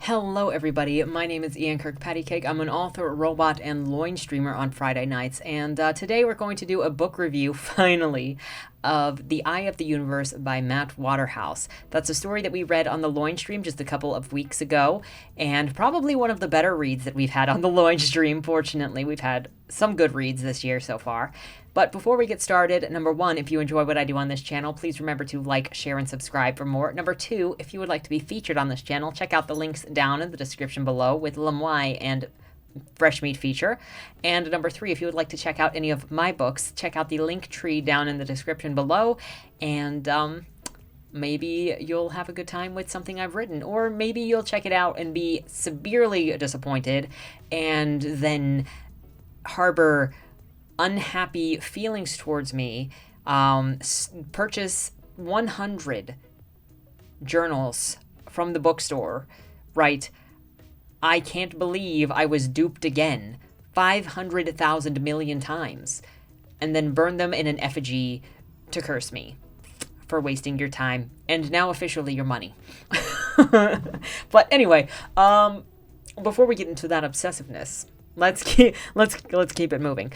Hello everybody, my name is Ian Kirkpatrick. I'm an author, robot, and loin streamer on Friday nights, and today we're going to do a book review, finally, of The Eye of the Universe by Matt Waterhouse. That's a story that we read on the loin stream just a couple of weeks ago, and probably one of the better reads that we've had on the loin stream. Fortunately, we've had some good reads this year so far. But before we get started, number one, if you enjoy what I do on this channel, please remember to like, share, and subscribe for more. Number two, if you would like to be featured on this channel, check out the links down in the description below with Lamoy and Fresh Meat feature. And number three, if you would like to check out any of my books, check out the link tree down in the description below, and maybe you'll have a good time with something I've written, or maybe you'll check it out and be severely disappointed and then harbor unhappy feelings towards me. Purchase 100 journals from the bookstore, write, "I can't believe I was duped again," 500,000 million times, and then burn them in an effigy to curse me for wasting your time and now officially your money. But anyway, before we get into that obsessiveness, let's keep it moving.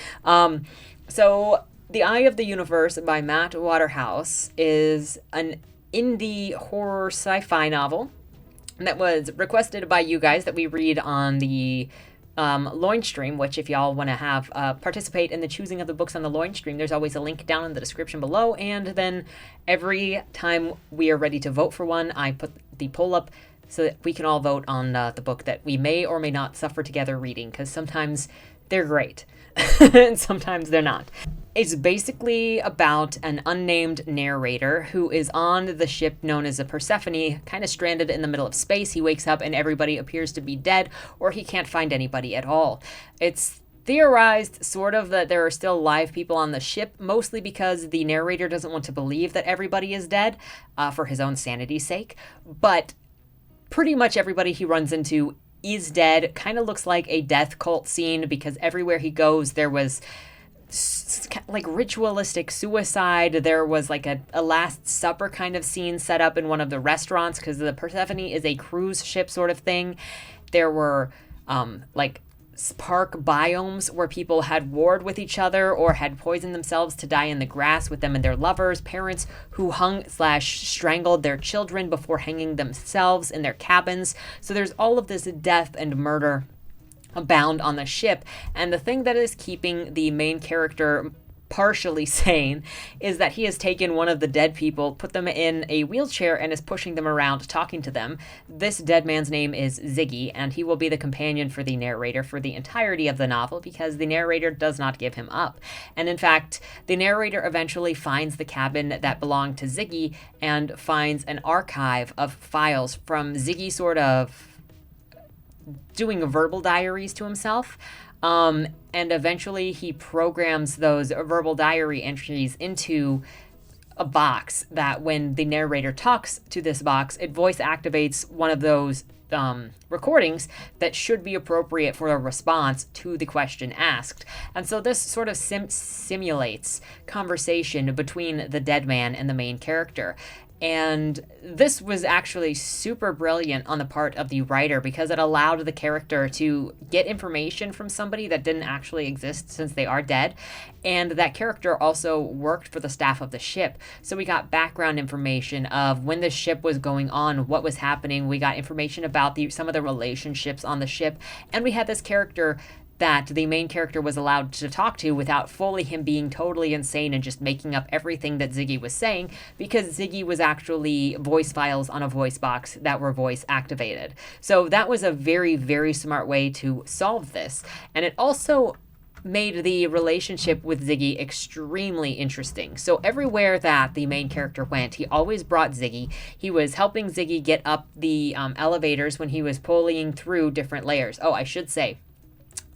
So The Eye of the Universe by Matt Waterhouse is an indie horror sci-fi novel that was requested by you guys that we read on the loin stream, which if y'all want to have participate in the choosing of the books on the loin stream, there's always a link down in the description below. And then every time we are ready to vote for one, I put the poll up so that we can all vote on the book that we may or may not suffer together reading, because sometimes they're great and sometimes they're not. It's basically about an unnamed narrator who is on the ship known as a Persephone, kind of stranded in the middle of space. He wakes up and everybody appears to be dead, or he can't find anybody at all. It's theorized, sort of, that there are still live people on the ship, mostly because the narrator doesn't want to believe that everybody is dead for his own sanity's sake. But pretty much everybody he runs into is dead. Kind of looks like a death cult scene, because everywhere he goes there was like ritualistic suicide. There was like a Last Supper kind of scene set up in one of the restaurants, because the Persephone is a cruise ship sort of thing. There were like park biomes where people had warred with each other or had poisoned themselves to die in the grass with them and their lovers, parents who hung/strangled their children before hanging themselves in their cabins. So there's all of this death and murder abound on the ship, and the thing that is keeping the main character partially sane is that he has taken one of the dead people, put them in a wheelchair, and is pushing them around, talking to them. This dead man's name is Ziggy, and he will be the companion for the narrator for the entirety of the novel, because the narrator does not give him up. And in fact, the narrator eventually finds the cabin that belonged to Ziggy and finds an archive of files from Ziggy sort of doing verbal diaries to himself. And eventually he programs those verbal diary entries into a box that when the narrator talks to this box, it voice activates one of those recordings that should be appropriate for a response to the question asked. And so this sort of simulates conversation between the dead man and the main character. And this was actually super brilliant on the part of the writer, because it allowed the character to get information from somebody that didn't actually exist, since they are dead. And that character also worked for the staff of the ship. So we got background information of when the ship was going on, what was happening. We got information about some of the relationships on the ship. And we had this character that the main character was allowed to talk to without fully him being totally insane and just making up everything that Ziggy was saying, because Ziggy was actually voice files on a voice box that were voice activated. So that was a very, very smart way to solve this. And it also made the relationship with Ziggy extremely interesting. So everywhere that the main character went, he always brought Ziggy. He was helping Ziggy get up the elevators when he was pulling through different layers. Oh, I should say,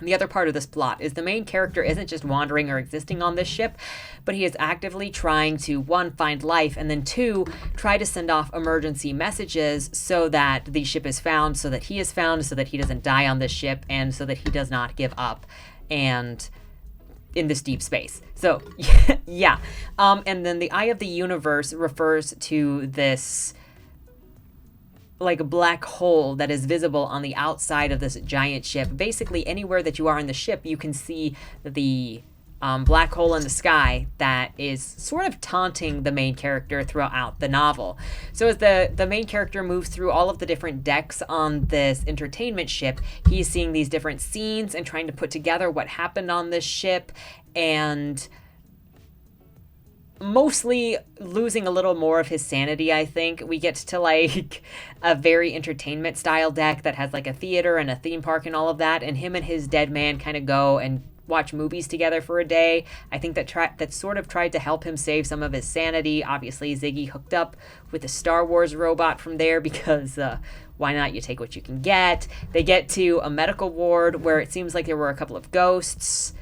the other part of this plot is the main character isn't just wandering or existing on this ship, but he is actively trying to, one, find life, and then two, try to send off emergency messages so that the ship is found, so that he is found, so that he doesn't die on this ship, and so that he does not give up and in this deep space. So yeah. And then the Eye of the Universe refers to this like a black hole that is visible on the outside of this giant ship. Basically, anywhere that you are in the ship, you can see the black hole in the sky that is sort of taunting the main character throughout the novel. So as the main character moves through all of the different decks on this entertainment ship, he's seeing these different scenes and trying to put together what happened on this ship, and mostly losing a little more of his sanity, I think. We get to like a very entertainment style deck that has like a theater and a theme park and all of that, and him and his dead man kind of go and watch movies together for a day. I think that sort of tried to help him save some of his sanity. Obviously, Ziggy hooked up with a Star Wars robot from there because why not? You take what you can get. They get to a medical ward where it seems like there were a couple of ghosts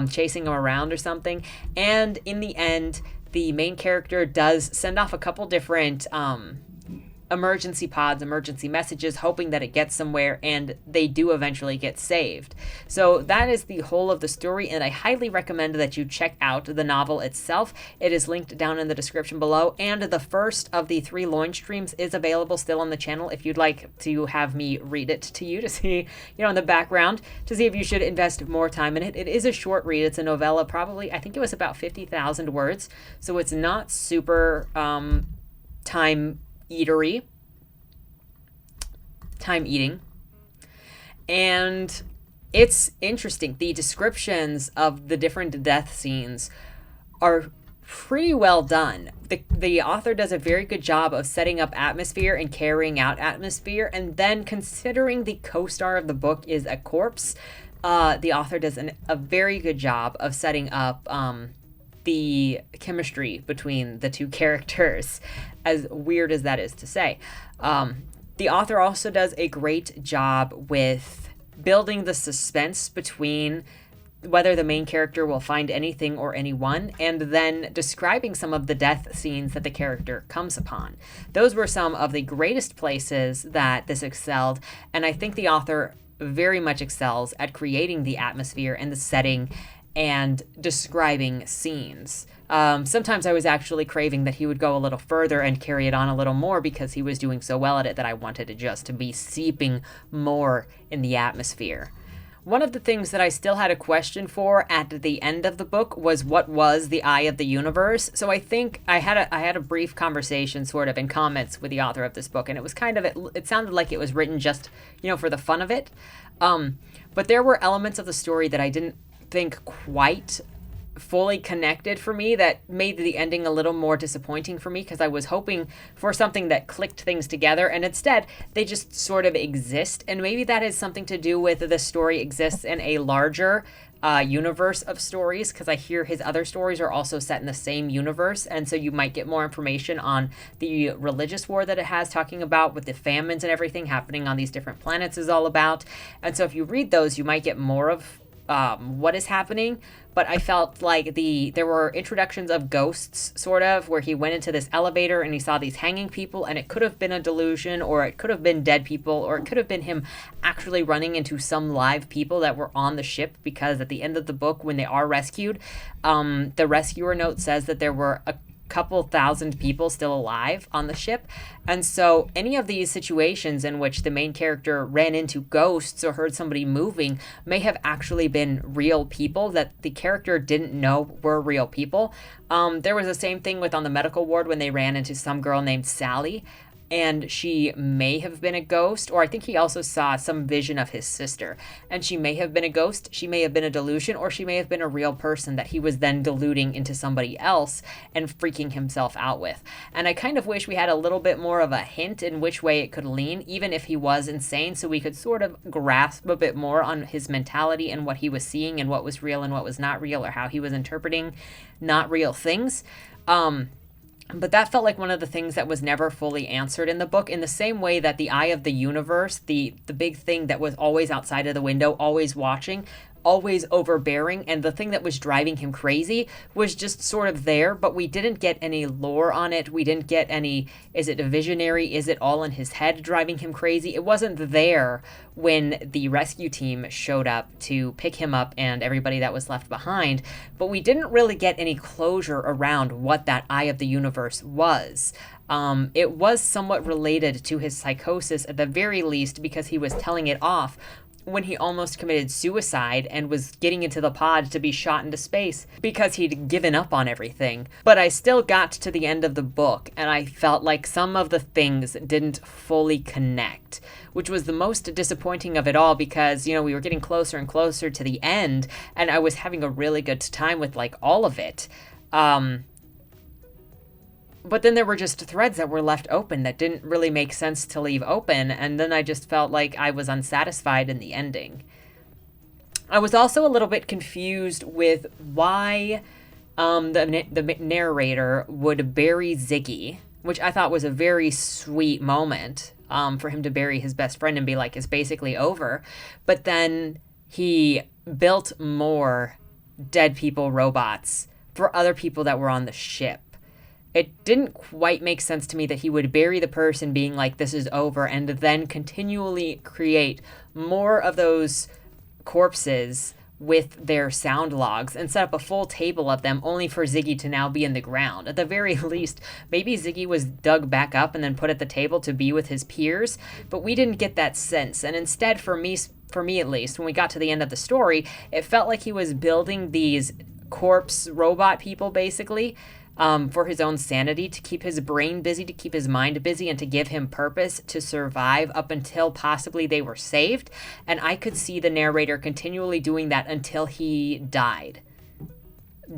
chasing him around or something. And in the end, the main character does send off a couple different emergency pods, emergency messages, hoping that it gets somewhere, and they do eventually get saved. So that is the whole of the story, and I highly recommend that you check out the novel itself. It is linked down in the description below, and the first of the 3 loin streams is available still on the channel if you'd like to have me read it to you to see, in the background, to see if you should invest more time in it. It is a short read. It's a novella, probably, I think it was about 50,000 words, so it's not super time eating, and it's interesting. The descriptions of the different death scenes are pretty well done. The author does a very good job of setting up atmosphere and carrying out atmosphere, and then considering the co-star of the book is a corpse, the author does a very good job of setting up the chemistry between the two characters, as weird as that is to say. The author also does a great job with building the suspense between whether the main character will find anything or anyone, and then describing some of the death scenes that the character comes upon. Those were some of the greatest places that this excelled, and I think the author very much excels at creating the atmosphere and the setting and describing scenes. Sometimes I was actually craving that he would go a little further and carry it on a little more, because he was doing so well at it that I wanted it just to be seeping more in the atmosphere. One of the things that I still had a question for at the end of the book was what was the Eye of the Universe. So I think I had a brief conversation sort of in comments with the author of this book, and it was kind of, it sounded like it was written just, for the fun of it. But there were elements of the story that I didn't think quite fully connected for me, that made the ending a little more disappointing for me, because I was hoping for something that clicked things together, and instead they just sort of exist. And maybe that has something to do with the story exists in a larger universe of stories, because I hear his other stories are also set in the same universe, and so you might get more information on the religious war that it has, talking about with the famines and everything happening on these different planets is all about. And so if you read those, you might get more of what is happening. But I felt like there were introductions of ghosts, sort of, where he went into this elevator and he saw these hanging people, and it could have been a delusion, or it could have been dead people, or it could have been him actually running into some live people that were on the ship, because at the end of the book, when they are rescued, the rescuer note says that there were a couple thousand people still alive on the ship. And so any of these situations in which the main character ran into ghosts or heard somebody moving may have actually been real people that the character didn't know were real people. There was the same thing on the medical ward when they ran into some girl named Sally, and she may have been a ghost, or I think he also saw some vision of his sister, and she may have been a ghost, she may have been a delusion, or she may have been a real person that he was then deluding into somebody else and freaking himself out with. And I kind of wish we had a little bit more of a hint in which way it could lean, even if he was insane, so we could sort of grasp a bit more on his mentality and what he was seeing and what was real and what was not real, or how he was interpreting not real things. But that felt like one of the things that was never fully answered in the book, in the same way that the Eye of the Universe, the big thing that was always outside of the window, always watching, always overbearing, and the thing that was driving him crazy was just sort of there, but we didn't get any lore on it. We didn't get any, is it a visionary? Is it all in his head driving him crazy? It wasn't there when the rescue team showed up to pick him up and everybody that was left behind, but we didn't really get any closure around what that Eye of the Universe was. It was somewhat related to his psychosis at the very least, because he was telling it off when he almost committed suicide and was getting into the pod to be shot into space because he'd given up on everything. But I still got to the end of the book, and I felt like some of the things didn't fully connect, which was the most disappointing of it all, because, we were getting closer and closer to the end, and I was having a really good time with, all of it. But then there were just threads that were left open that didn't really make sense to leave open, and then I just felt like I was unsatisfied in the ending. I was also a little bit confused with why the narrator would bury Ziggy, which I thought was a very sweet moment for him to bury his best friend and be like, it's basically over. But then he built more dead people robots for other people that were on the ship. It didn't quite make sense to me that he would bury the person being like, this is over, and then continually create more of those corpses with their sound logs and set up a full table of them only for Ziggy to now be in the ground. At the very least, maybe Ziggy was dug back up and then put at the table to be with his peers, but we didn't get that sense. And instead, for me at least, when we got to the end of the story, it felt like he was building these corpse robot people, basically, for his own sanity, to keep his brain busy, to keep his mind busy, and to give him purpose to survive up until possibly they were saved. And I could see the narrator continually doing that until he died.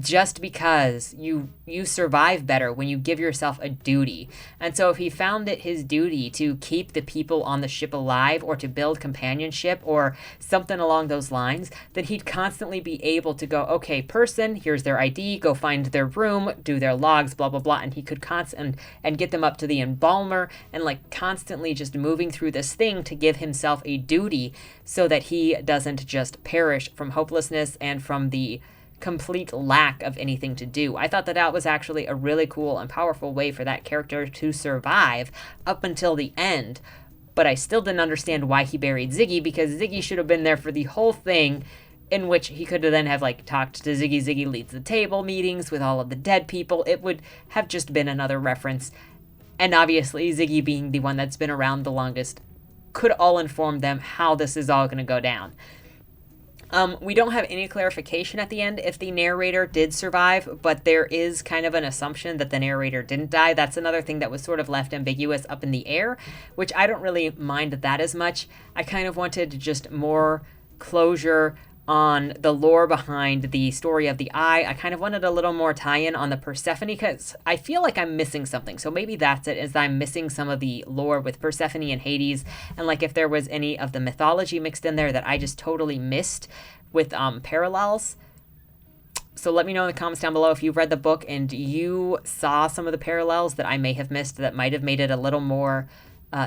Just because you survive better when you give yourself a duty. And so if he found it his duty to keep the people on the ship alive, or to build companionship, or something along those lines, then he'd constantly be able to go, okay, person, here's their ID, go find their room, do their logs, blah, blah, blah. And he could and get them up to the embalmer, and constantly just moving through this thing to give himself a duty so that he doesn't just perish from hopelessness and from the complete lack of anything to do. I thought that was actually a really cool and powerful way for that character to survive up until the end. But I still didn't understand why he buried Ziggy, because Ziggy should have been there for the whole thing, in which he could then have talked to Ziggy. Ziggy leads the table meetings with all of the dead people. It would have just been another reference. And obviously Ziggy, being the one that's been around the longest, could all inform them how this is all going to go down. We don't have any clarification at the end if the narrator did survive, but there is kind of an assumption that the narrator didn't die. That's another thing that was sort of left ambiguous up in the air, which I don't really mind that as much. I kind of wanted just more closure on the lore behind the story of the Eye. I kind of wanted a little more tie-in on the Persephone, because I feel like I'm missing something. So maybe that's it, is I'm missing some of the lore with Persephone and Hades, and if there was any of the mythology mixed in there that I just totally missed with parallels. So let me know in the comments down below if you've read the book and you saw some of the parallels that I may have missed that might have made it a little more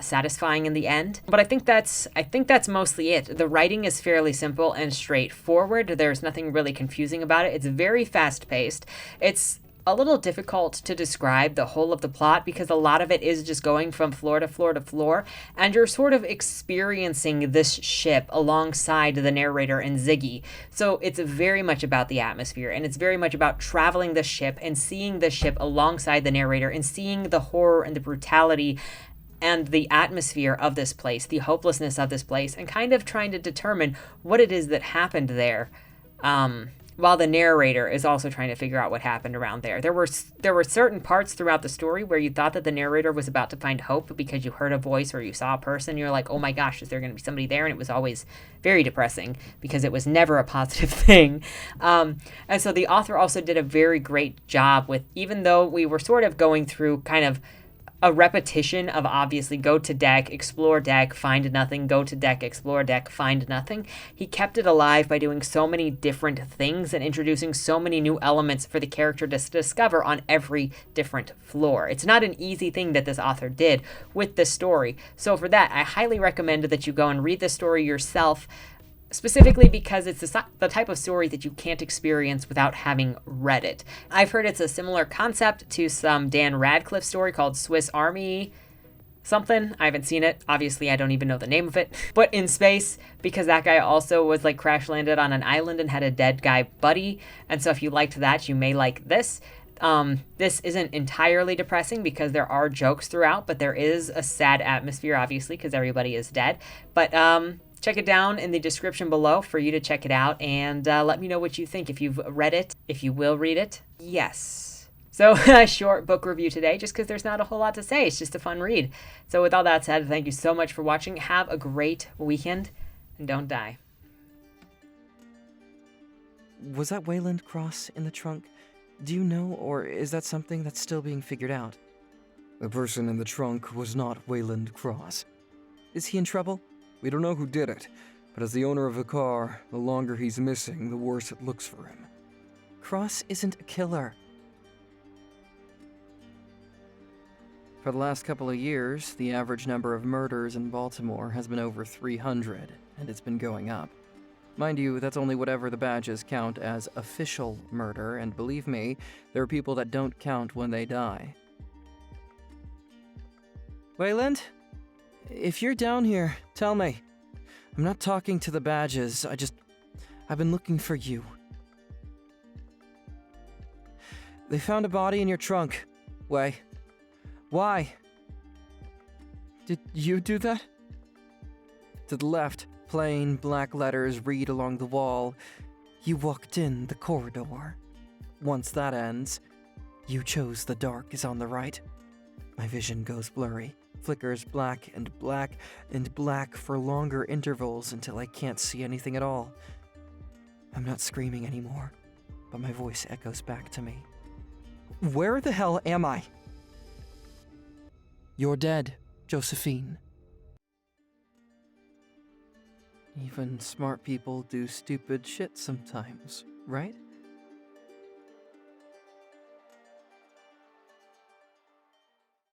satisfying in the end. But I think that's mostly it. The writing is fairly simple and straightforward. There's nothing really confusing about it. It's very fast-paced. It's a little difficult to describe the whole of the plot, because a lot of it is just going from floor to floor to floor, and you're sort of experiencing this ship alongside the narrator and Ziggy. So it's very much about the atmosphere, and it's very much about traveling the ship and seeing the ship alongside the narrator and seeing the horror and the brutality and the atmosphere of this place, the hopelessness of this place, and kind of trying to determine what it is that happened there, while the narrator is also trying to figure out what happened around there. There were certain parts throughout the story where you thought that the narrator was about to find hope because you heard a voice or you saw a person. You're like, oh my gosh, is there going to be somebody there? And it was always very depressing because it was never a positive thing. And so the author also did a very great job with, even though we were sort of going through kind of a repetition of obviously go to deck, explore deck, find nothing, go to deck, explore deck, find nothing. He kept it alive by doing so many different things and introducing so many new elements for the character to discover on every different floor. It's not an easy thing that this author did with this story. So for that, I highly recommend that you go and read this story yourself, specifically because it's the type of story that you can't experience without having read it. I've heard it's a similar concept to some Dan Radcliffe story called Swiss Army something. I haven't seen it. Obviously, I don't even know the name of it. But in space, because that guy also was crash landed on an island and had a dead guy buddy. And so if you liked that, you may like this. This isn't entirely depressing because there are jokes throughout, but there is a sad atmosphere, obviously, because everybody is dead. But check it down in the description below for you to check it out, and let me know what you think, if you've read it, if you will read it. Yes. So a short book review today, just because there's not a whole lot to say. It's just a fun read. So with all that said, thank you so much for watching. Have a great weekend, and don't die. Was that Wayland Cross in the trunk? Do you know, or is that something that's still being figured out? The person in the trunk was not Wayland Cross. Is he in trouble? We don't know who did it, but as the owner of the car, the longer he's missing, the worse it looks for him. Cross isn't a killer. For the last couple of years, the average number of murders in Baltimore has been over 300, and it's been going up. Mind you, that's only whatever the badges count as official murder, and believe me, there are people that don't count when they die. Wayland? If you're down here, tell me. I'm not talking to the badges, I've been looking for you. They found a body in your trunk. Way. Why? Did you do that? To the left, plain black letters read along the wall. You walked in the corridor. Once that ends, you chose the dark is on the right. My vision goes blurry, flickers black and black and black for longer intervals until I can't see anything at all. I'm not screaming anymore, but my voice echoes back to me. Where the hell am I? You're dead, Josephine. Even smart people do stupid shit sometimes, right?